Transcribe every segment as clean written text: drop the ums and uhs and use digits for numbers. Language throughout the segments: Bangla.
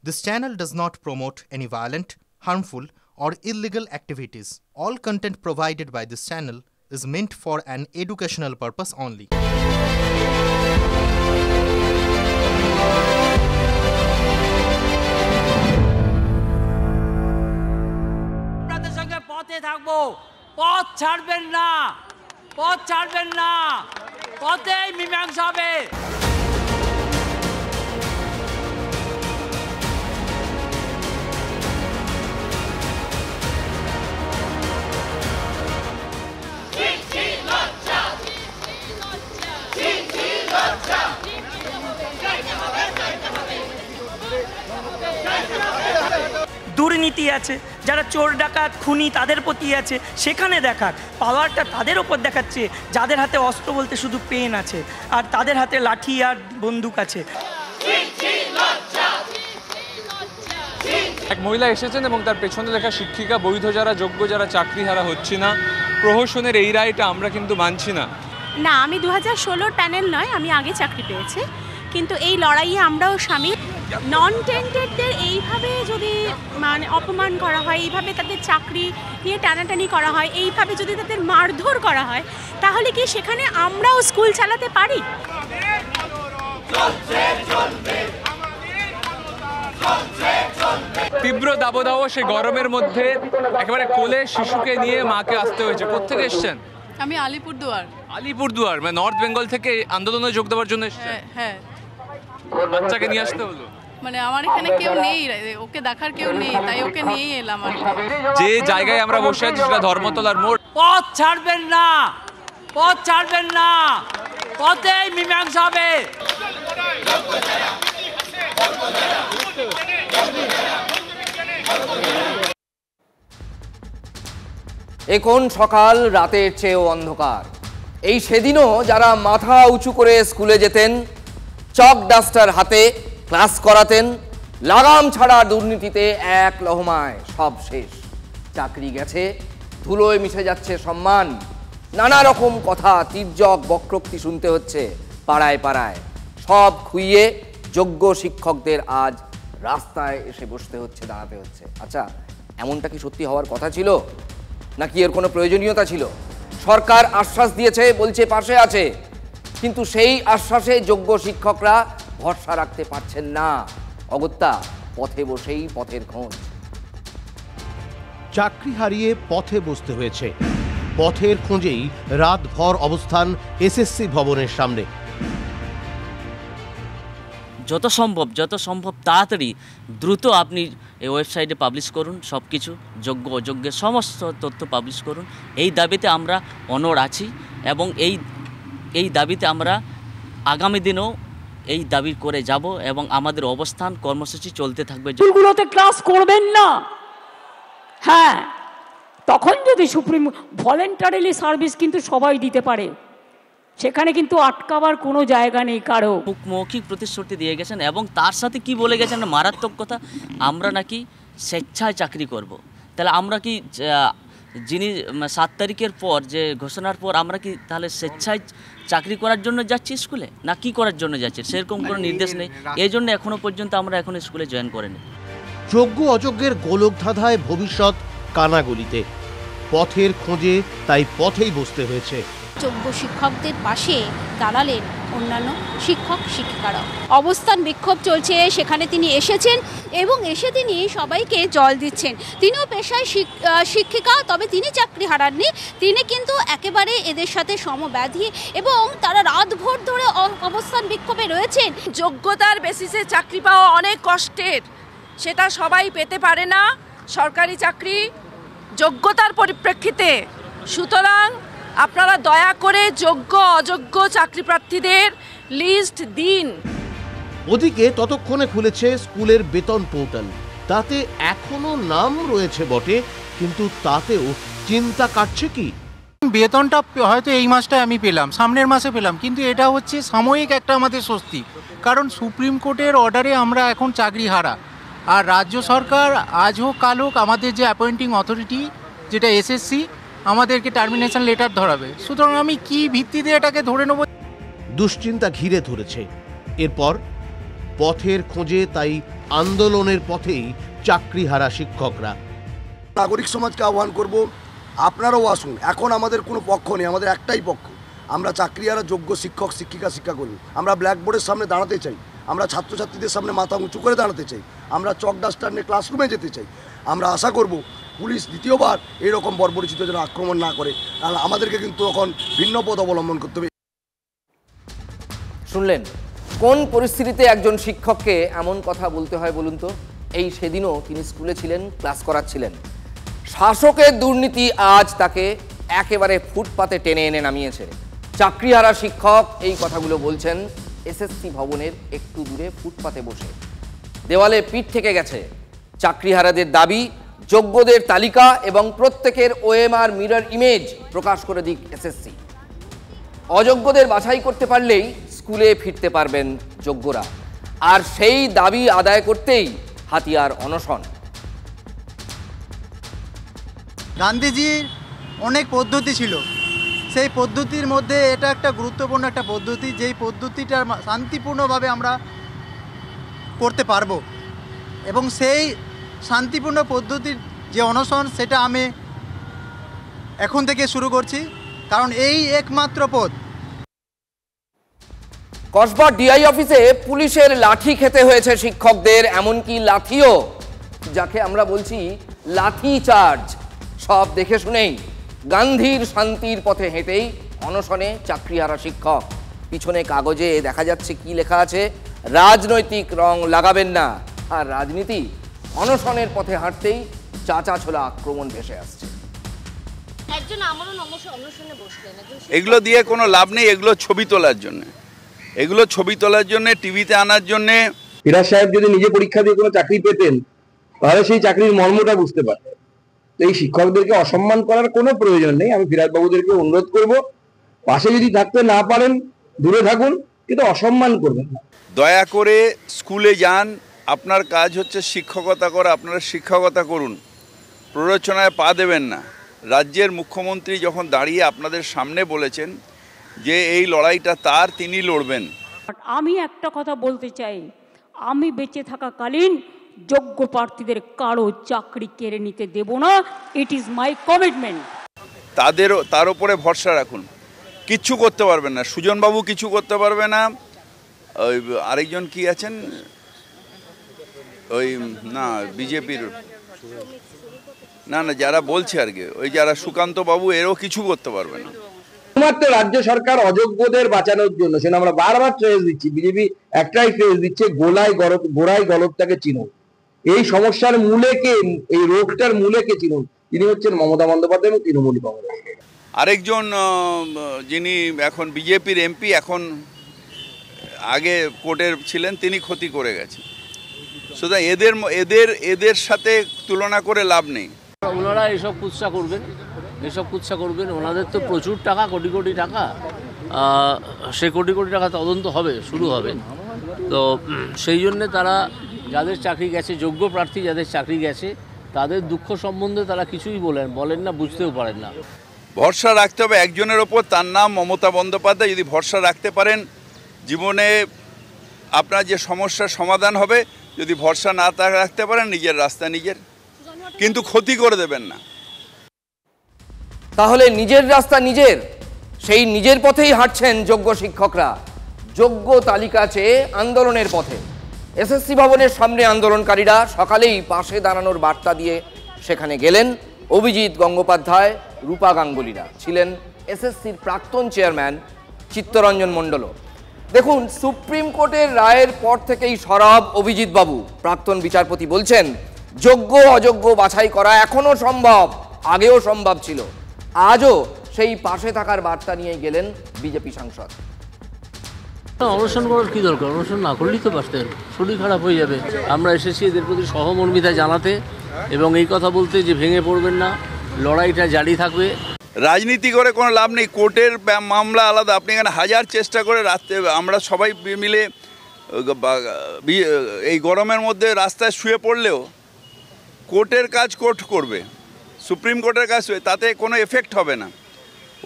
This channel does not promote any violent, harmful, or illegal activities. All content provided by this channel is meant for an educational purpose only. আপনাদের সঙ্গে পথে থাকবো, পথ ছাড়বেন না, পথ ছাড়বেন না, পথেই মীমাংসা হবে। দুর্নীতি আছে, যারা চোর ডাকাত খুনি তাদের প্রতি আছে, সেখানে দেখাক পাওয়ারটা তাদের ওপর দেখাচ্ছে যাদের হাতে অস্ত্র বলতে শুধু পেন আছে আর তাদের হাতে লাঠি আর বন্দুক আছে। এক মহিলা এসেছেন এবং তার পেছনে লেখা শিক্ষিকা বৈধ যারা যোগ্য যারা চাকরিহারা হচ্ছে না, প্রহসনের এই রায়টা আমরা কিন্তু মানছি না। না, আমি 2016 প্যানেল নয়, আমি আগে চাকরি পেয়েছি, কিন্তু এই লড়াইয়ে আমরাও সামিল। নন টেন্টেডদের এইভাবে যদি মানে অপমান করা হয়, এইভাবে তাদের চাকরি নিয়ে টানাটানি করা হয়, এইভাবে যদি তাদের মারধর করা হয়, তাহলে কি সেখানে আমরাও স্কুল চালাতে পারি? তীব্র দাবদাহ সে গরমের মধ্যে একেবারে কোলে শিশুকে নিয়ে মাকে আসতে হয়েছে। কোত্থেকে এসছেন? আমি আলিপুরদুয়ার। আলিপুরদুয়ার মানে নর্থ বেঙ্গল থেকে আন্দোলনে যোগ দেওয়ার জন্য এসছেন? হ্যাঁ। বাচ্চাকে নিয়ে আসতে হলো? মানে আমার এখানে কেউ নেই, ওকে দেখার কেউ নেই, তাই ওকে নিয়েই এলাম আর কি। যে জায়গায় আমরা বসে আছি সেটা ধর্মতলার মোড়। পথ ছাড়বেন না, পথ ছাড়বেন না, পথেই মীমাংসা হবে। এখন সকাল রাতের চেয়েও অন্ধকার। এই সেদিনও যারা মাথা উঁচু করে স্কুলে যেতেন, চক ডাস্টার হাতে ক্লাস করাতেন, লাগাম ছাড়া দুর্নীতিতে এক লহমায় সব শেষ। চাকরি গেছে, ধুলোয় মিশে যাচ্ছে সম্মান, নানা রকম কথা তির্যক বক্রোক্তি শুনতে হচ্ছে পাড়ায় পাড়ায়। সব খুইয়ে যোগ্য শিক্ষকদের আজ রাস্তায় এসে বসতে হচ্ছে, দাঁড়াতে হচ্ছে। আচ্ছা, এমনটা কি সত্যি হওয়ার কথা ছিল, নাকি এর কোনো প্রয়োজনীয়তা ছিল? সরকার আশ্বাস দিয়েছে, বলছে পাশে আছে, কিন্তু সেই আশ্বাসে যোগ্য শিক্ষকরা ভরসা রাখতে পারছেন না। অগত্যা পথে বসেই পথের খোঁজ। চাকরি হারিয়ে পথে বসতে হয়েছে। পথের খোঁজেই রাতভর অবস্থান এসএসসি ভবনের সামনে। যত সম্ভব তাড়াতাড়ি দ্রুত আপনি এই ওয়েবসাইটে পাবলিশ করুন, সব কিছু যোগ্য অযোগ্যের সমস্ত তথ্য পাবলিশ করুন। এই দাবিতে আমরা অনড় আছি এবং এই দাবিতে আমরা আগামী দিনেও এই দাবি করে যাব এবং আমাদের অবস্থান কর্মসূচি চলতে থাকবে। স্কুলগুলোতে ক্লাস করবেন না, হ্যাঁ, তখন যদি সুপ্রিম ভলেন্টারিলি সার্ভিস কিন্তু সবাই দিতে পারে, সেখানে কিন্তু আটকাবার কোনো জায়গা নেই কারো। মৌখিক প্রতিশ্রুতি দিয়ে গেছেন এবং তার সাথে কি বলে গেছেন মারাত্মক কথা, আমরা নাকি স্বেচ্ছায় চাকরি করব। তাহলে আমরা কি যিনি 7 তারিখের পর যে ঘোষণার পর আমরা কি তাহলে স্বেচ্ছায় চাকরি করার জন্য যাচ্ছি স্কুলে, না কি করার জন্য যাচ্ছি সেরকম কোনো নির্দেশ নেই। এই জন্য এখনো পর্যন্ত আমরা এখন স্কুলে জয়েন করিনি। যোগ্য অযোগ্যের গোলকধাঁধায় ভবিষ্যৎ কানাগলিতে, পথের খোঁজে তাই পথেই বসতে হয়েছে। যোগ্য শিক্ষকদের পাশে দাঁড়ালেন অন্যান্য শিক্ষক শিক্ষিকারা। অবস্থান বিক্ষোভ চলছে, সেখানে তিনি এসেছেন এবং এসে তিনি সবাইকে জল দিচ্ছেন। তিনিও পেশায় শিক্ষিকা, তবে তিনি চাকরি হারাননি, তিনি কিন্তু একেবারে এদের সাথে সমব্যাধী এবং তারা রাতভর ধরে অবস্থান বিক্ষোভে রয়েছেন। যোগ্যতার বেসিসে চাকরি পাওয়া অনেক কষ্টের, সেটা সবাই পেতে পারে না সরকারি চাকরি যোগ্যতার পরিপ্রেক্ষিতে। সুতরাং আপনারা দয়া করে যোগ্য অযোগ্য চাকরি প্রার্থীদের লিস্ট দিন। ওদিকে ততক্ষণে খুলেছে স্কুলের বেতন পোর্টাল। তাতে এখনো নাম রয়েছে বটে, কিন্তু তাতেও চিন্তা কাটছে কি। বেতনটা হয়তো এই মাসটায় আমি পেলাম, সামনের মাসে পেলাম, কিন্তু এটা হচ্ছে সাময়িক একটা আমাদের স্বস্তি, কারণ সুপ্রিম কোর্টের অর্ডারে আমরা এখন চাকরি হারা। আর রাজ্য সরকার আজ হোক কাল হোক আমাদের যে অ্যাপয়েন্টিং অথরিটি যেটা এসএসসি আমাদেরকে টার্মিনেশন লেটার ধরাবে। সুতরাং আমি কি ভিত্তিতে এটাকে ধরে নেব? দুশ্চিন্তা ঘিরে ধরেছে। এরপর পথের খোঁজে, তাই আন্দোলনের পথেই চাকরিহারা শিক্ষকরা। নাগরিক সমাজকে আহ্বান করব, আপনারাও আসুন। এখন আমাদের কোনো পক্ষ নেই, আমাদের একটাই পক্ষ। আমরা চাকরিহারা যোগ্য শিক্ষক শিক্ষিকা শিক্ষাকর্মী। আমরা ব্ল্যাকবোর্ডের সামনে দাঁড়াতে চাই, আমরা ছাত্রছাত্রীদের সামনে মাথা উঁচু করে দাঁড়াতে চাই, আমরা চক ডাস্টার নিয়ে ক্লাসরুমে যেতে চাই। আমরা আশা করব পুলিশ দ্বিতীয়বার এরকম বর্বরচিত যেন আক্রমণ না করে, কারণ আমাদেরকে কিন্তু তখন ভিন্ন পথ অবলম্বন করতে হবে। শুনলেন কোন পরিস্থিতিতে একজন শিক্ষককে এমন কথা বলতে হয় বলুন তো? এই সেদিনও তিনি স্কুলে ছিলেন, ক্লাস করাচ্ছিলেন। শাসকের দুর্নীতি আজ তাকে একেবারে ফুটপাতে টেনে এনে নামিয়েছে। চাকরিহারা শিক্ষক এই কথাগুলো বলছেন এসএসসি ভবনের একটু দূরে ফুটপাতে বসে। দেওয়ালে পিঠ থেকে গেছে। চাকরিহারাদের দাবি যোগ্যদের তালিকা এবং প্রত্যেকের ওএমআর মিরর ইমেজ প্রকাশ করে দিক এসএসসি। অযোগ্যদের বাছাই করতে পারলেই স্কুলে ফিরতে পারবেন যোগ্যরা, আর সেই দাবি আদায় করতেই হাতিয়ার অনশন। গান্ধীজির অনেক পদ্ধতি ছিল, সেই পদ্ধতির মধ্যে এটা একটা গুরুত্বপূর্ণ একটা পদ্ধতি, যেই পদ্ধতিটা শান্তিপূর্ণভাবে আমরা করতে পারবো। এবং সেই শান্তিপূর্ণ পদ্ধতির যে অনশন, সেটা আমি এখন থেকে শুরু করছি, কারণ এই একমাত্র পথ। কসবা ডিআই অফিসে পুলিশের লাঠি খেতে হয়েছে শিক্ষকদের, এমনকি লাঠিও, যাকে আমরা বলছি লাঠি চার্জ। সব দেখে শুনেই গান্ধীর শান্তির পথে হেঁটেই অনশনে চাকরিহারা শিক্ষক। পিছনে কাগজে দেখা যাচ্ছে কি লেখা আছে, রাজনৈতিক রং লাগাবেন না। আর রাজনীতি অনশনের পথে হাঁটতেই চাচা ছোলা আক্রমণ ভেসে আসছে। এগুলো দিয়ে কোনো লাভ নেই, এগুলো ছবি তোলার জন্য, এগুলো ছবি তোলার জন্য, টিভিতে আনার জন্য। ফিরাজ সাহেব যদি নিজে পরীক্ষা দিয়ে কোনো চাকরি পেতেন তাহলে সেই চাকরির মর্মটা বুঝতে পারতেন। তো এই শিক্ষকদেরকে অসম্মান করার কোনো প্রয়োজন নেই। আমি ফিরাজ বাবুদেরকে অনুরোধ করব, পাশে যদি থাকতে না পারেন দূরে থাকুন, কিন্তু অসম্মান করবেন না। দয়া করে স্কুলে যান, আপনার কাজ হচ্ছে শিক্ষকতা করা, আপনারা শিক্ষকতা করুন, প্ররোচনায় পা দেবেন না। রাজ্যের মুখ্যমন্ত্রী যখন দাঁড়িয়ে আপনাদের সামনে বলেছেন যে এই লড়াইটা তার, তিনি লড়বেন। আমি একটা কথা বলতে চাই, আমি বেঁচে থাকাকালীন যোগ্য প্রার্থীদের কারো চাকরি কেড়ে নিতে দেব না। It is my commitment. তার উপরে ভরসা রাখুন, কিচ্ছু করতে পারবেন না। সুজনবাবু কিছু করতে পারবে না। ওই আরেকজন কি আছেন, ওই না বিজেপির না যারা বলছে আর কি, ওই যারা সুকান্ত বাবু, এরও কিছু করতে পারবে না। শুধুমাত্র রাজ্য সরকার অযোগ্যদের বাঁচানোর জন্য, সেটা আমরা বারবার ট্রেস দিচ্ছি, বিজেপি একটাই ট্রেস দিচ্ছে, গোড়ায় গলদটাকে চিনুন। এই সমস্যার মূলে কে, এই রোগটার মূলে কে চিনুন, তিনি হচ্ছেন মমতা বন্দ্যোপাধ্যায় এবং তৃণমূল কংগ্রেস। আরেকজন যিনি এখন বিজেপির এমপি, এখন আগে কোর্টের ছিলেন, তিনি ক্ষতি করে গেছেন। সুতরাং এদের সাথে তুলনা করে লাভ নেই। ওনারা এসব কুৎসা করবেন, ওনাদের তো প্রচুর টাকা, কোটি কোটি টাকা, সে কোটি কোটি টাকা তদন্ত হবে, শুরু হবে। তো সেই জন্যে তারা যাদের চাকরি গেছে, যোগ্য প্রার্থী যাদের চাকরি গেছে, তাদের দুঃখ সম্বন্ধে তারা কিছুই বলেন না, বুঝতেও পারেন না। ভরসা রাখতে হবে একজনের ওপর, তার নাম মমতা বন্দ্যোপাধ্যায়। যদি ভরসা রাখতে পারেন, জীবনে আপনার যে সমস্যার সমাধান হবে। যদি ভরসা না রাখতে পারেন, নিজের রাস্তা নিজের, কিন্তু ক্ষতি করে দেবেন না। তাহলে নিজের রাস্তা নিজের, সেই নিজের পথেই হাঁটছেন যোগ্য শিক্ষকরা, যোগ্য তালিকা চেয়ে আন্দোলনের পথে। এসএসসি ভবনের সামনে আন্দোলনকারীরা সকালেই পাশে দাঁড়ানোর বার্তা দিয়ে সেখানে গেলেন। অভিজিৎ গঙ্গোপাধ্যায়, রূপা গাঙ্গুলিরা, ছিলেন এসএসসির প্রাক্তন চেয়ারম্যান চিত্তরঞ্জন মণ্ডলও। দেখুন, সুপ্রিম কোর্টের রায়ের পর থেকেই সরব অভিজিৎ বাবু। প্রাক্তন বিচারপতি বলছেন, যোগ্য অযোগ্য বাছাই করা এখনো সম্ভব, আগেও সম্ভব ছিল, আজও সেই পাশে থাকার বার্তা নিয়ে গেলেন বিজেপি সাংসদ। অনশন করার কি দরকার? অনশন না করলেই তো পারতেন, শরীর খারাপ হয়ে যাবে। আমরা এসেছি এদের প্রতি সহমর্মিতা জানাতে এবং এই কথা বলতে যে ভেঙে পড়বেন না, লড়াইটা জারি থাকবে। রাজনীতি করে কোনো লাভ নেই। কোর্টের মামলা আলাদা। আপনি এখানে হাজার চেষ্টা করে রাত্রে আমরা সবাই মিলে এই গরমের মধ্যে রাস্তায় শুয়ে পড়লেও কোর্টের কাজ কোর্ট করবে, সুপ্রিম কোর্টের কাজ, তাতে কোনো এফেক্ট হবে না।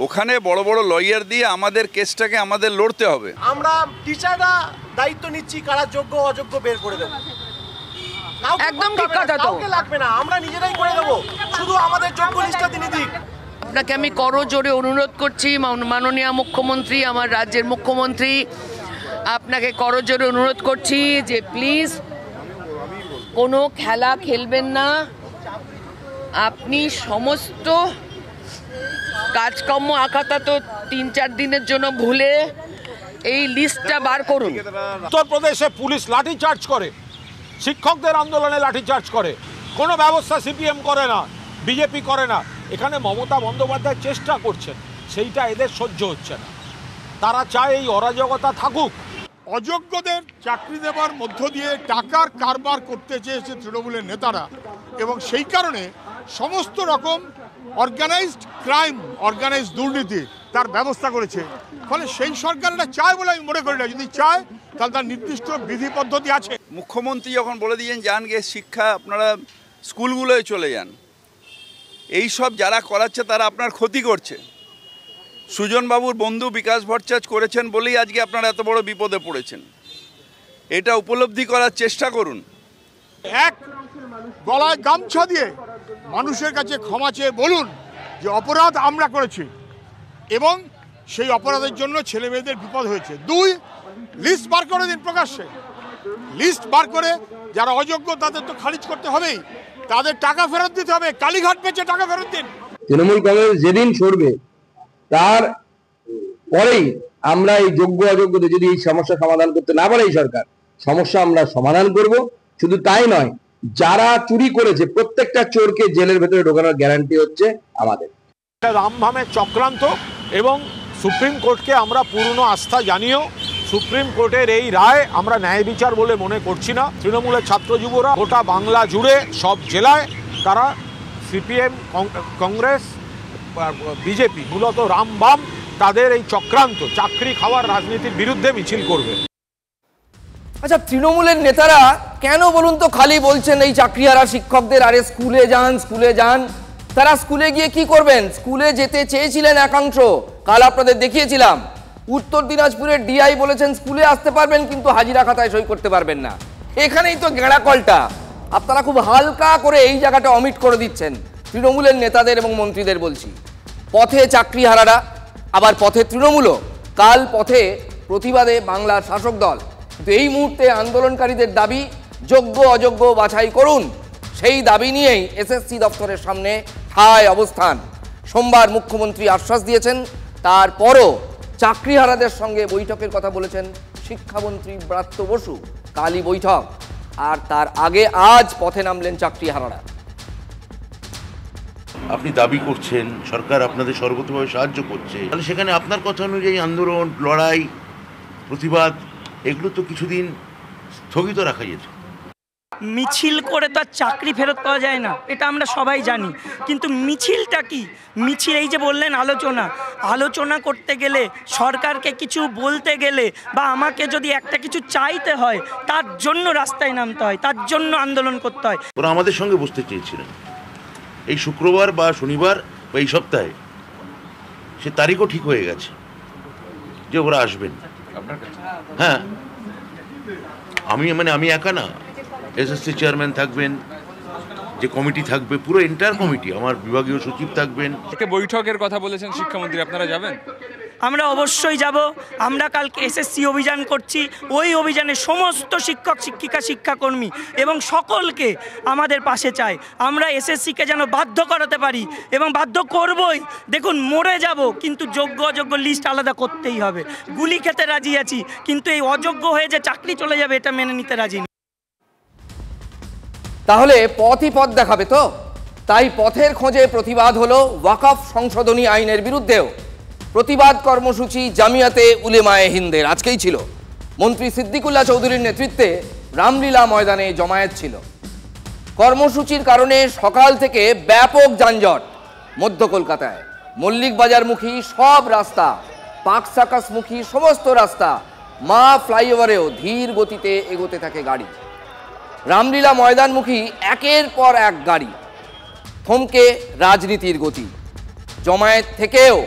ওখানে বড় বড় লয়ার দিয়ে আমাদের কেসটাকে আমাদের লড়তে হবে। আমরা টিচাররা দায়িত্ব নিচ্ছি কারা যোগ্য অযোগ্য বের করে দেবো। একদম ঠিক কথা তো। কাউকে লাগবে না, আমরা নিজেরাই করে দেবো, শুধু আমাদের যোগ্য লিস্টটা তিনি দিক। আপনাকে আমি করজোরে অনুরোধ করছি, মাননীয় মুখ্যমন্ত্রী, আমার রাজ্যের মুখ্যমন্ত্রী, আপনাকে করজোরে অনুরোধ করছি যে প্লিজ কোনো খেলা খেলবেন না। আপনি সমস্ত কাজকর্ম আপাতত 3-4 দিনের জন্য ভুলে এই লিস্টটা বার করুন। উত্তরপ্রদেশে পুলিশ লাঠিচার্জ করে, শিক্ষকদের আন্দোলনে লাঠিচার্জ করে, কোনো ব্যবস্থা সিপিএম করে না, বিজেপি করে না। এখানে মমতা বন্দ্যোপাধ্যায় চেষ্টা করছেন, সেইটা এদের সহ্য হচ্ছে না। তারা চায় এই অরাজকতা থাকুক। অযোগ্যদের চাকরি দেওয়ার মধ্য দিয়ে টাকার কারবার করতে চেয়েছে তৃণমূলের নেতারা, এবং সেই কারণে সমস্ত রকম অর্গানাইজড ক্রাইম, অর্গানাইজড দুর্নীতি তার ব্যবস্থা করেছে। ফলে সেই সরকারটা চায় বলে আমি মনে করি না। যদি চায় তাহলে তার নির্দিষ্ট বিধি পদ্ধতি আছে। মুখ্যমন্ত্রী যখন বলে দিয়েছেন যান গিয়ে শিক্ষা আপনারা স্কুলগুলোয় চলে যান, এই সব যারা করাচ্ছে তারা আপনার ক্ষতি করছে। সুজনবাবুর বন্ধু বিকাশ ভট্টাচার্য করেছেন বলেই আজকে আপনারা এত বড় বিপদে পড়েছেন। এটা উপলব্ধি করার চেষ্টা করুন। এক গলায় গামছা দিয়ে মানুষের কাছে ক্ষমা চেয়ে বলুন যে অপরাধ আমরা করেছি এবং সেই অপরাধের জন্য ছেলে মেয়েদের বিপদ হয়েছে। 2, লিস্ট বার করে দিন প্রকাশ্যে। লিস্ট বার করে যারা অযোগ্য তাদের তো খারিজ করতে হবেই, তাদের টাকা ফেরত দিতে হবে। কালীঘাট পেয়েছে, টাকা ফেরত দিন। তৃণমূল কংগ্রেস যেদিন সরবে তার পরেই আমরা এই যোগ্য অযোগ্যদের যদি এই সমস্যা সমাধান করতে না পারে এই সরকার, সমস্যা আমরা সমাধান করব। শুধু তাই নয়, যারা চুরি করেছে প্রত্যেকটা চোরকে জেলের ভেতরে ঢোকানোর গ্যারান্টি হচ্ছে আমাদের। রামভামের চক্রান্ত, এবং সুপ্রিম কোর্টকে আমরা পূর্ণ আস্থা জানিয়েও সুপ্রিম কোর্টের এই রায় আমরা ন্যায় বিচার বলে মনে করছি না। তৃণমূলের ছাত্র যুবরা গোটা বাংলা জুড়ে সব জেলায় তারা সিপিএম, কংগ্রেস, বিজেপি, মূলত রামবাম তাদের এই চক্রান্ত চাকরি খাওয়ার রাজনীতির বিরুদ্ধে মিছিল করবে। আচ্ছা, তৃণমূলের নেতারা কেন বলুন তো খালি বলছেন এই চাকরিহারা শিক্ষকদের আরে স্কুলে যান, স্কুলে যান। তারা স্কুলে গিয়ে কি করবেন? স্কুলে যেতে চেয়েছিলেন একাংশ, কাল আপনাদের দেখিয়েছিলাম। উত্তর দিনাজপুরের ডিআই বলেছেন স্কুলে আসতে পারবেন কিন্তু হাজিরা খাতায় সই করতে পারবেন না। এখানেই তো গেঁড়া কলটা। আপনারা খুব হালকা করে এই জায়গাটা অমিট করে দিচ্ছেন। তৃণমূলের নেতাদের এবং মন্ত্রীদের বলছি, পথে চাকরিহারারা, আবার পথে তৃণমূলও। কাল পথে প্রতিবাদে বাংলার শাসক দল, কিন্তু এই মুহূর্তে আন্দোলনকারীদের দাবি যোগ্য অযোগ্য বাছাই করুন। সেই দাবি নিয়েই এসএসসি দপ্তরের সামনে ঠায় অবস্থান। সোমবার মুখ্যমন্ত্রী আশ্বাস দিয়েছেন, তারপরও চাকরিহারাদের সঙ্গে বৈঠকের কথা বলেছেন শিক্ষামন্ত্রী ব্রাত্য বসু। কালই বৈঠক, আর তার আগে আজ পথে নামলেন চাকরিহারারা। আপনি দাবি করছেন, সরকার আপনাদের সর্বতভাবে সাহায্য করছে, তাহলে সেখানে আপনার কথা অনুযায়ী আন্দোলন, লড়াই, প্রতিবাদ এগুলো তো কিছুদিন স্থগিত রাখা যেত। মিছিল করে তো আর চাকরি ফেরত পাওয়া যায় না, এটা আমরা সবাই জানি। কিন্তু মিছিলটা কি? মিছিল এই যে বললেন আলোচনা করতে গেলে, সরকারকে কিছু বলতে গেলে, বা আমাকে যদি একটা কিছু চাইতে হয়, তার জন্য রাস্তায় নামতে হয়, তার জন্য আন্দোলন করতে হয়। ওরা আমাদের সঙ্গে বসতে চেয়েছিলেন এই শুক্রবার বা শনিবার বা এই সপ্তাহে। সে তারিখও ঠিক হয়ে গেছে যে ওরা আসবেন। হ্যাঁ, আমি একা না, এসএসসি চেয়ারম্যান থাকবেন, যে কমিটি থাকবে পুরো এন্টায়ার কমিটি, আমার বিভাগীয় সচিব থাকবেন। বৈঠকের কথা বলেছেন শিক্ষামন্ত্রী, আপনারা যাবেন? আমরা অবশ্যই যাব। আমরা কালকে এসএসসি অভিযান করছি। ওই অভিযানে সমস্ত শিক্ষক, শিক্ষিকা, শিক্ষাকর্মী এবং সকলকে আমাদের পাশে চাই। আমরা এসএসসিকে যেন বাধ্য করাতে পারি, এবং বাধ্য করবই। দেখুন, মরে যাব কিন্তু যোগ্য অযোগ্য লিস্ট আলাদা করতেই হবে। গুলি খেতে রাজি আছি, কিন্তু এই অযোগ্য হয়ে যে চাকরি চলে যাবে এটা মেনে নিতে রাজি না। তাহলে পথই পথ দেখাবে তো? তাই পথের খোঁজে প্রতিবাদ হলো ওয়াকফ সংশোধনী আইনের বিরুদ্ধেও। প্রতিবাদ কর্মসূচি জামিয়াতে উলেমায়ে হিন্দের আজকেই ছিল। মন্ত্রী সিদ্দিকুল্লাহ চৌধুরীর নেতৃত্বে রামলীলা ময়দানে জমায়েত ছিল। কর্মসূচির কারণে সকাল থেকে ব্যাপক যানজট মধ্য কলকাতায়। মল্লিক বাজারমুখী সব রাস্তা, পাক সাকাসমুখী সমস্ত রাস্তা, মা ফ্লাইওভারেও ধীর গতিতে এগোতে থাকে গাড়ি। রামলীলা ময়দানমুখী একের পর এক গাড়ি। থমকে রাজনীতির গতি। জমায়েত থেকেও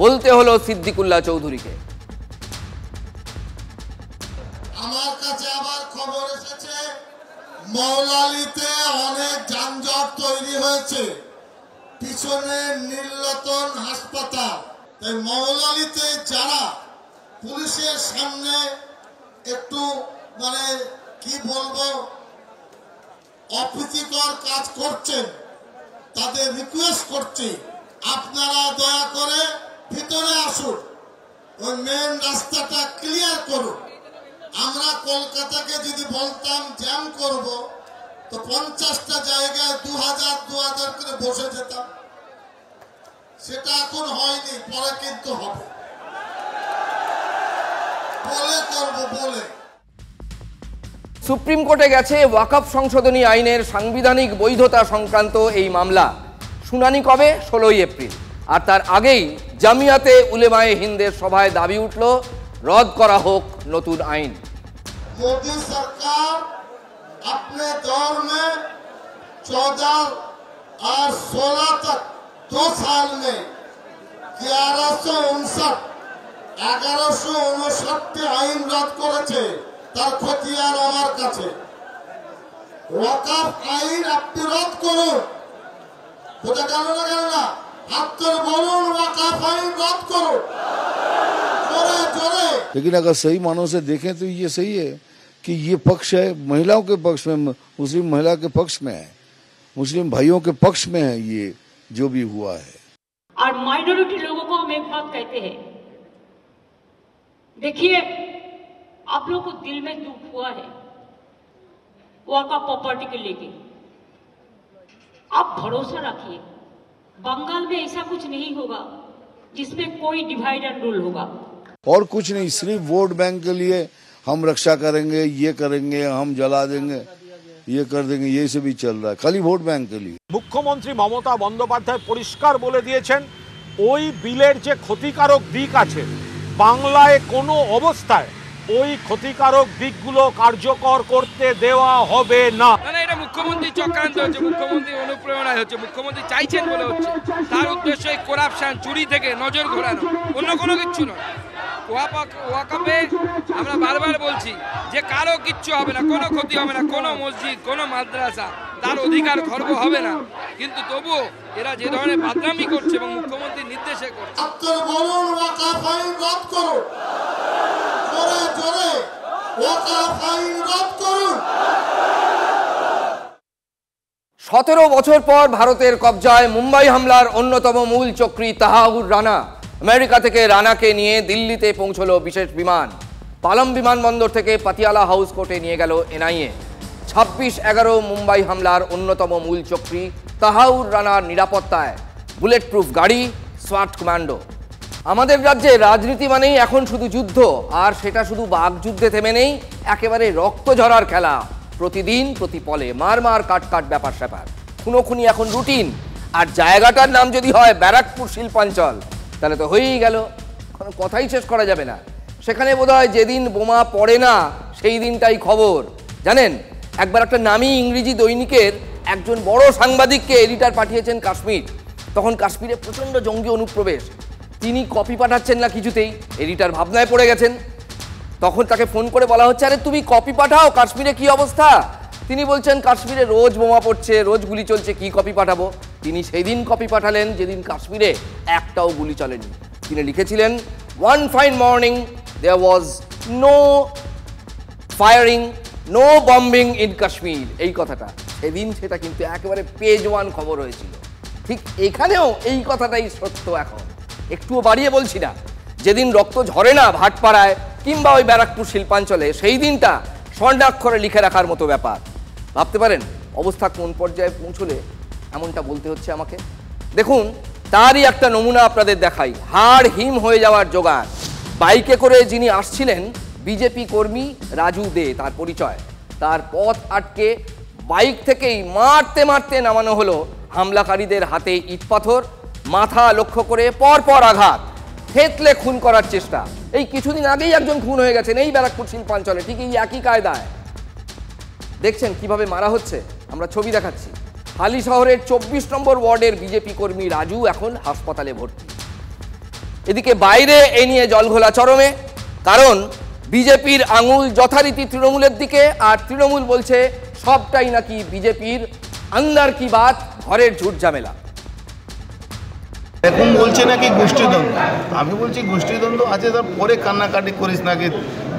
বলতে হলো সিদ্দিকুল্লাহ চৌধুরীকে। আমার কাছে আবার খবর এসেছে মৌলালিতে অনেক যানজট তৈরি হয়েছে, পিছনে নীলরতন হাসপাতাল। তাই মৌলালিতে যারা পুলিশের সামনে একটু কি বলবো অপ্রীতিকর কাজ করছেন, তাদের রিকোয়েস্ট করছি আপনারা দয়া করে ভিতরে আসুন, ওই মেন রাস্তাটা ক্লিয়ার করুন। আমরা কলকাতাকে যদি বলতাম জ্যাম করব তো 50টা জায়গায় 2000 করে বসে যেতাম, সেটা এখন হয়নি, পরে কিন্তু হবে, বলে করব বলে। সুপ্রিম কোর্টে গেছে ওয়াকফ সংশোধনী আইনের সাংবিধানিক বৈধতা সংক্রান্ত এই মামলা। শুনানি কবে? 16 এপ্রিল। আর তার আগেই জামিয়াতে উলেমায়ে হিন্দের সভায় দাবি উঠল রদ করা হোক নতুন আইন। मोदी सरकार अपने दौर में 14 और 16 तक 2 साल में 1159 আইন রদ করেছে। তার খতিয়ান আমার কাছে। ওয়াকফ আইন আপনি রদ করুন, বোঝা গেল না? গেল না? আপনার বলুন ওয়াকফ আইন রদ করুন জোরে জোরে। लेकिन अगर सही मानों से देखें तो ये सही है कि ये पक्ष है महिलाओं के पक्ष में, मुस्लिम महिला के पक्ष में है, मुस्लिम भाइयों के पक्ष में है ये जो भी हुआ है। और माइनॉरिटी लोगों को हम एक बात कहते हैं, देखिए आप लोग को दिल में दुख हुआ है वक़्फ़ प्रॉपर्टी के लेके, आप भरोसा रखिए बंगाल में ऐसा कुछ नहीं होगा जिसमें कोई डिवाइड एंड रूल होगा। और कुछ नहीं, सिर्फ वोट बैंक के लिए हम रक्षा करेंगे, ये करेंगे, हम जला देंगे, ये कर देंगे, ये से भी चल रहा है, खाली ভোট ব্যাংক के लिए। মুখ্যমন্ত্রী মমতা বন্দ্যোপাধ্যায় পরিষ্কার বলে দিয়েছেন ওই বিলের যে ক্ষতিকারক দিক আছে বাংলায় কোনো অবস্থায় ওই ক্ষতিকারক দিকগুলো কার্যকর করতে দেওয়া হবে না। এটা মুখ্যমন্ত্রী চক্রান্ত হচ্ছে, মুখ্যমন্ত্রী অনুপ্রেরণায় হচ্ছে, মুখ্যমন্ত্রী চাইছেন বলে হচ্ছে। তার উদ্দেশ্য এই করাপশন, চুরি থেকে নজর ঘোরানো, অন্য কোনো কিচ্ছু নয়। ওয়াকফে আমরা বারবার বলছি যে কারো কিচ্ছু হবে না, কোনো ক্ষতি হবে না, কোনো মসজিদ, কোনো মাদ্রাসা তার অধিকার খর্ব হবে না। কিন্তু তবুও এরা যে ধরনের বাদনামি করছে এবং মুখ্যমন্ত্রীর নির্দেশে করছে। আপনারা বলুন ওয়াকফ আইন রদ করুন, জোরে জোরে ওয়াকফ আইন রদ করুন। 17 বছর পর ভারতের কবজায় মুম্বাই হামলার অন্যতম মূল চক্রী তাহাউর রানা। আমেরিকা থেকে রানাকে নিয়ে দিল্লিতে পৌঁছলো বিশেষ বিমান। পালম বিমানবন্দর থেকে পাতিয়ালা হাউস কোর্টে নিয়ে গেল এনআইএ। 26/11 মুম্বাই হামলার অন্যতম মূল চক্রী তাহাউর রানার নিরাপত্তায় বুলেট প্রুফ গাড়ি, সোয়াট কমান্ডো। আমাদের রাজ্যে রাজনীতি মানেই এখন শুধু যুদ্ধ, আর সেটা শুধু বাগযুদ্ধে থেমে নেই, একেবারে রক্ত ঝরার খেলা। প্রতিদিন প্রতি পলে মার মার কাট কাট ব্যাপার স্যাপার, খুনোখুনি এখন রুটিন। আর জায়গাটার নাম যদি হয় ব্যারাকপুর শিল্পাঞ্চল তাহলে তো হয়েই গেল, কোনো কথাই শেষ করা যাবে না। সেখানে বোধহয় যেদিন বোমা পড়ে না সেই দিনটাই খবর। জানেন, একবার একটা নামী ইংরেজি দৈনিকের একজন বড় সাংবাদিককে এডিটার পাঠিয়েছেন কাশ্মীর। তখন কাশ্মীরে প্রচণ্ড জঙ্গি অনুপ্রবেশ, তিনি কপি পাঠাচ্ছেন না কিছুতেই, এডিটার ভাবনায় পড়ে গেছেন। তখন তাকে ফোন করে বলা হচ্ছে, আরে তুমি কপি পাঠাও, কাশ্মীরে কি অবস্থা? তিনি বলছেন কাশ্মীরে রোজ বোমা পড়ছে, রোজ গুলি চলছে, কি কপি পাঠাবো। তিনি সেই দিন কপি পাঠালেন যেদিন কাশ্মীরে একটাও গুলি চলেনি। তিনি লিখেছিলেন, one fine morning there was no firing, no bombing in Kashmir. এই কথাটা সেদিন সেটা কিন্তু একেবারে পেজ ওয়ান খবর হয়েছিল। ঠিক এখানেও এই কথাটাই সত্য। এখন একটুও বাড়িয়ে বলছি না, যেদিন রক্ত ঝরে না ভাটপাড়ায় কিংবা ওই ব্যারাকপুর শিল্পাঞ্চলে, সেই দিনটা স্বর্ণাক্ষরে লিখে রাখার মতো ব্যাপার। ভাবতে পারেন অবস্থা কোন পর্যায়ে পৌঁছলে এমনটা বলতে হচ্ছে আমাকে। দেখুন, তারই একটা নমুনা আপনাদের দেখাই। হাড় হিম হয়ে যাওয়ার জোগাড়। বাইকে করে যিনি আসছিলেন বিজেপি কর্মী রাজু দে, তার পরিচয়। তার পথ আটকে বাইক থেকেই মারতে মারতে নামানো হলো হামলাকারীদের হাতে ইট পাথর, মাথা লক্ষ্য করে পরপর আঘাত, থেতলে খুন করার চেষ্টা। এই কিছুদিন আগেই একজন খুন হয়ে গেছেন এই ব্যারাকপুর শিল্পাঞ্চলে, ঠিক এই একই কায়দায়। দেখছেন কিভাবে মারা হচ্ছে, আমরা ছবি দেখাচ্ছি। হালি শহরের 24 নম্বর ওয়ার্ডের বিজেপি কর্মী রাজু এখন হাসপাতালে ভর্তি। এদিকে বাইরে এ নিয়ে জলঘোলা চরমে, কারণ বিজেপির আঙুল যথারীতি তৃণমূলের দিকে, আর তৃণমূল বলছে সবটাই নাকি বিজেপির আন্দার কি বাত, ঘরের ঝুট ঝামেলা। এখন বলছে নাকি গোষ্ঠীদ্বন্দ্ব, আমি বলছি গোষ্ঠীদ্বন্দ্ব আছে, তারপরে কান্নাকাটি করিস নাকি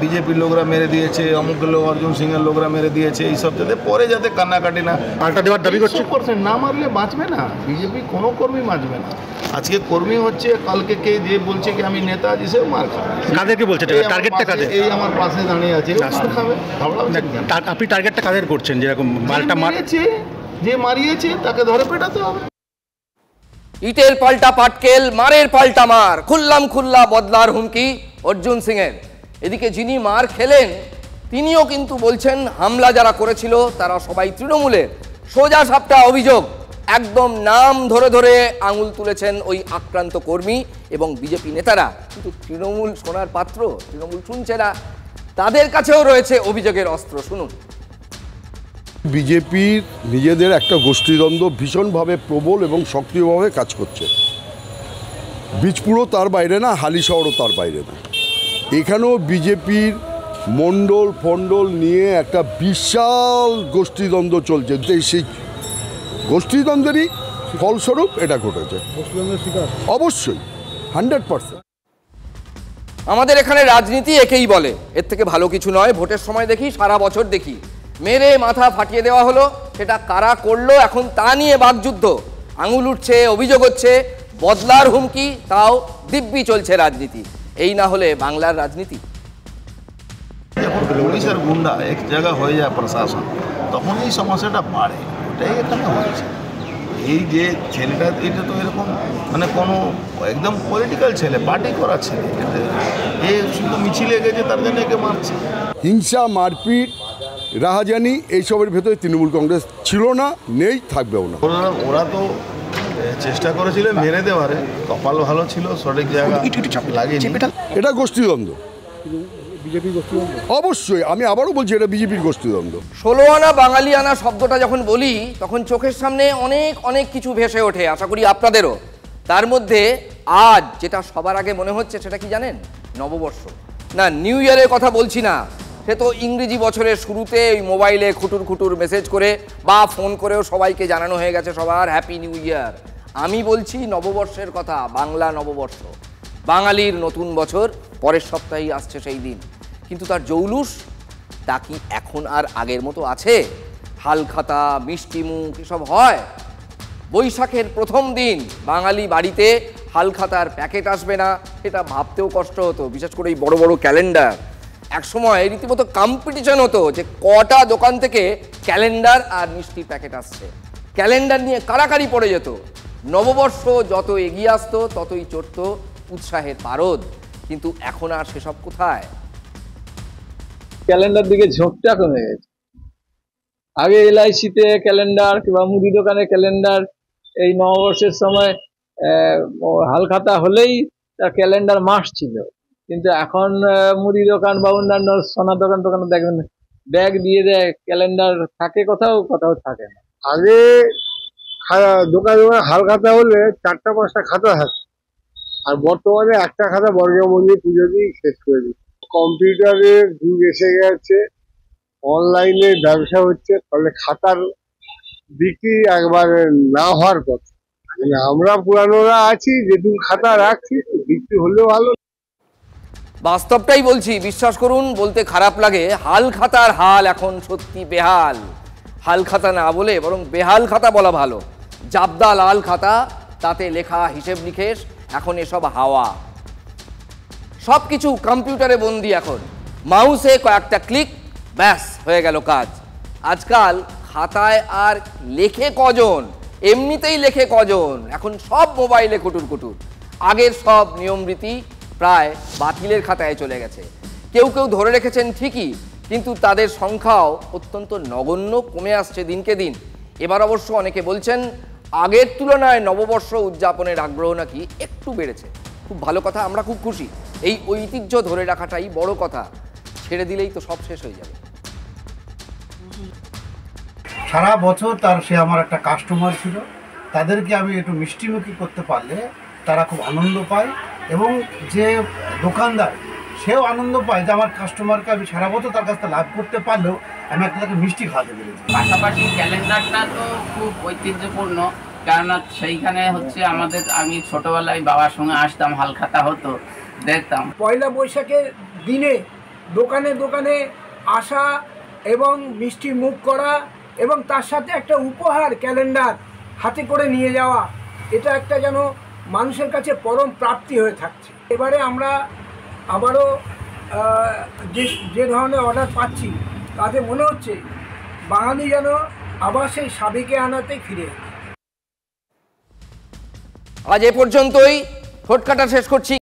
বিজেপির লোকরা মেরে দিয়েছে, অমুক লোক অর্জুন সিংয়ের লোকরা মেরে দিয়েছে, এইসব যাতে পরে যাতে কান্নাকাটি না পাল্টা দেওয়ার দাবি করছে। না মারলে বাঁচবে না বিজেপি, কোনো কর্মী বাঁচবে না। আজকে কর্মী হচ্ছে, কালকে কে যে বলছে কি আমি নেতা আছি সেও মার খাবে। কাদেরকে বলছে টার্গেটটা কাদের? এই আমার পাশে দাঁড়িয়ে আছে, মার খাবে। আপনি টার্গেটটা কাদের করছেন? যেরকম মালটা মারিয়েছে, যে মারিয়েছে তাকে ধরে পেটাতে হবে। ইটের পাল্টা পাটকেল, মারের পাল্টা মার, খুল্লাম খুল্লা বদলার হুমকি অর্জুন সিংয়ের। এদিকে যিনি মার খেলেন তিনিও কিন্তু বলছেন হামলা যারা করেছিল তারা সবাই তৃণমূলের। সোজা সাপটা অভিযোগ, একদম নাম ধরে ধরে আঙুল তুলেছেন ওই আক্রান্ত কর্মী এবং বিজেপি নেতারা। কিন্তু তৃণমূল শোনার পাত্র, তৃণমূল শুনছে না, তাদের কাছেও রয়েছে অভিযোগের অস্ত্র। শুনুন। বিজেপির নিজেদের একটা গোষ্ঠীদ্বন্দ্ব ভীষণভাবে প্রবল এবং সক্রিয়ভাবে কাজ করছে। বীজপুরও তার বাইরে না, হালিশহরও তার বাইরে না। এখানেও বিজেপির মণ্ডল ফণ্ডল নিয়ে একটা বিশাল গোষ্ঠীদ্বন্দ্ব চলছে। সেই গোষ্ঠীদ্বন্দ্বেরই ফলস্বরূপ এটা ঘটেছে। অবশ্যই 100%। আমাদের এখানে রাজনীতি একেই বলে, এর থেকে ভালো কিছু নয়। ভোটের সময় দেখি, সারা বছর দেখি, মেরে মাথা ফাটিয়ে দেওয়া হলো, সেটা কারা করলো এখন তা নিয়ে বাকযুদ্ধ, আঙুল উঠছে, অভিযোগ হচ্ছে, বদলার হুমকি, তাও দিব্যি চলছে রাজনীতি। এই না হলে বাংলার রাজনীতি। যখন পুলিশ আর গুন্ডা এক জায়গা হয়ে যায় প্রশাসন, তখন এই সমস্যাটা বাড়ে। ওটাই এখানে হয়েছে। এই যে ছেলেটা, এটা তো এরকম মানে কোনো একদম পলিটিক্যাল ছেলে, পার্টি করা ছেলে, এ শুধু মিছিলে গেছে তার জন্য একে মারছে। হিংসা, মারপিট, রাহাজানি এইসবের ভেতরে তৃণমূল কংগ্রেস ছিল না, নেই, থাকবেও না। ওরা তো চেষ্টা করেছিল মেরে দেওয়ারে, কপাল ভালো ছিল, সঠিক জায়গা লাগিয়েছে। এটা গোষ্ঠীদ্বন্দ্ব, অবশ্যই। আমি আবারও বলছি এটা বিজেপির গোষ্ঠীদ্বন্দ্ব। 16 আনা বাঙালি আনা শব্দটা যখন বলি তখন চোখের সামনে অনেক অনেক কিছু ভেসে ওঠে, আশা করি আপনাদেরও। তার মধ্যে আজ যেটা সবার আগে মনে হচ্ছে সেটা কি জানেন? নববর্ষ। না, নিউ ইয়ারের কথা বলছি না, সে তো ইংরেজি বছরের শুরুতে ওই মোবাইলে খুটুর খুটুর মেসেজ করে বা ফোন করেও সবাইকে জানানো হয়ে গেছে সবার হ্যাপি নিউ ইয়ার। আমি বলছি নববর্ষের কথা, বাংলা নববর্ষ, বাঙালির নতুন বছর। পরের সপ্তাহেই আসছে সেই দিন, কিন্তু তার জৌলুস তা কি এখন আর আগের মতো আছে? হালখাতা, মিষ্টিমুখ এসব হয়? বৈশাখের প্রথম দিন বাঙালি বাড়িতে হালখাতার প্যাকেট আসবে না, এটা ভাবতেও কষ্ট হতো। বিশেষ করে এই বড় বড় ক্যালেন্ডার, একসময় রীতিমতো কম্পিটিশন হতো যে কটা দোকান থেকে ক্যালেন্ডার আর মিষ্টি প্যাকেট আসছে। ক্যালেন্ডার নিয়ে কাড়াকাড়ি পড়ে যেত। নববর্ষ যত এগিয়ে আসতো ততই চড়ত উৎসাহের পারদ। কিন্তু এখন আর সেসব কোথায়? ক্যালেন্ডার দিকে ঝোঁকটা কমে গেছে। আগে এলআইসিতে ক্যালেন্ডার কিংবা মুদি দোকানে ক্যালেন্ডার, এই নববর্ষের সময় হালখাতা হলেই তার ক্যালেন্ডার মাস ছিল। কিন্তু এখন মুদি দোকান বা অন্যান্য সোনার দোকানে দেখবেন ব্যাগ দিয়ে দেয়, ক্যালেন্ডার থাকে কোথাও, কোথাও থাকে না। আগে দোকানে হালখাতা হলে 4টা-5টা খাতা থাকে, আর বর্তমানে একটা খাতা বর্গমূল্যে পুজো দিয়ে শেষ করে দিচ্ছে। কম্পিউটারের যুগ এসে গেছে, অনলাইনে ব্যবসা হচ্ছে, ফলে খাতার বিক্রি একবারে না হওয়ার কথা। আমরা পুরানোরা আছি, যেটুকু খাতা রাখছি বিক্রি হলেও ভালো। বাস্তবটাই বলছি, বিশ্বাস করুন, বলতে খারাপ লাগে। হাল খাতার হাল এখন সত্যি বেহাল। হাল খাতা না বলে বরং বেহাল খাতা বলা ভালো। জাবদা লাল খাতা, তাতে লেখা হিসেব নিকেশ, এখন এসব হাওয়া। সব কিছু কম্পিউটারে বন্দি এখন। মাউসে কয়েকটা ক্লিক, ব্যাস হয়ে গেল কাজ। আজকাল খাতায় আর লেখে কজন, এমনিতেই লেখে কজন, এখন সব মোবাইলে কুটুর কুটুর। আগের সব নিয়মরীতি প্রায় বাতিলের খাতায় চলে গেছে। কেউ কেউ ধরে রেখেছেন ঠিকই, কিন্তু তাদের সংখ্যাও অত্যন্ত নগণ্য, কমে আসছে দিনকে দিন। এবার অবশ্য অনেকে বলছেন আগের তুলনায় নববর্ষ উদযাপনের আগ্রহ নাকি একটু বেড়েছে। খুব ভালো কথা, আমরা খুব খুশি। এই ঐতিহ্য ধরে রাখাটাই বড় কথা। ছেড়ে দিলেই তো সব শেষ হয়ে যাবে। সারা বছর সে আমার একটা কাস্টমার ছিল, তাদেরকে আমি একটু মিষ্টিমুখী করতে পারলে তারা খুব আনন্দ পায় এবং যে দোকানদার সেও আনন্দ পায় যে আমার কাস্টমারকে আমি সারা বছর তার কাছ থেকে লাভ করতে পারলেও আমি একটা তাকে মিষ্টি খাওয়াতে পেরেছি। পাশাপাশি ক্যালেন্ডারটা তো খুব ঐতিহ্যপূর্ণ, কেননা সেইখানে হচ্ছে আমাদের, আমি ছোটবেলায় বাবার সঙ্গে আসতাম, হালখাতা হতো, দেখতাম। পয়লা বৈশাখের দিনে দোকানে দোকানে আসা এবং মিষ্টি মুখ করা এবং তার সাথে একটা উপহার ক্যালেন্ডার হাতে করে নিয়ে যাওয়া, এটা একটা যেন মানুষের কাছে পরম প্রাপ্তি হয়ে থাকছে। এবারে আমরা আবারও যে ধরনের অর্ডার পাচ্ছি তাতে মনে হচ্ছে বাঙালি যেন আবার সেই সাবেকে আনাতে ফিরে। আজ এ পর্যন্তই, ঠোঁট কাটা শেষ করছি।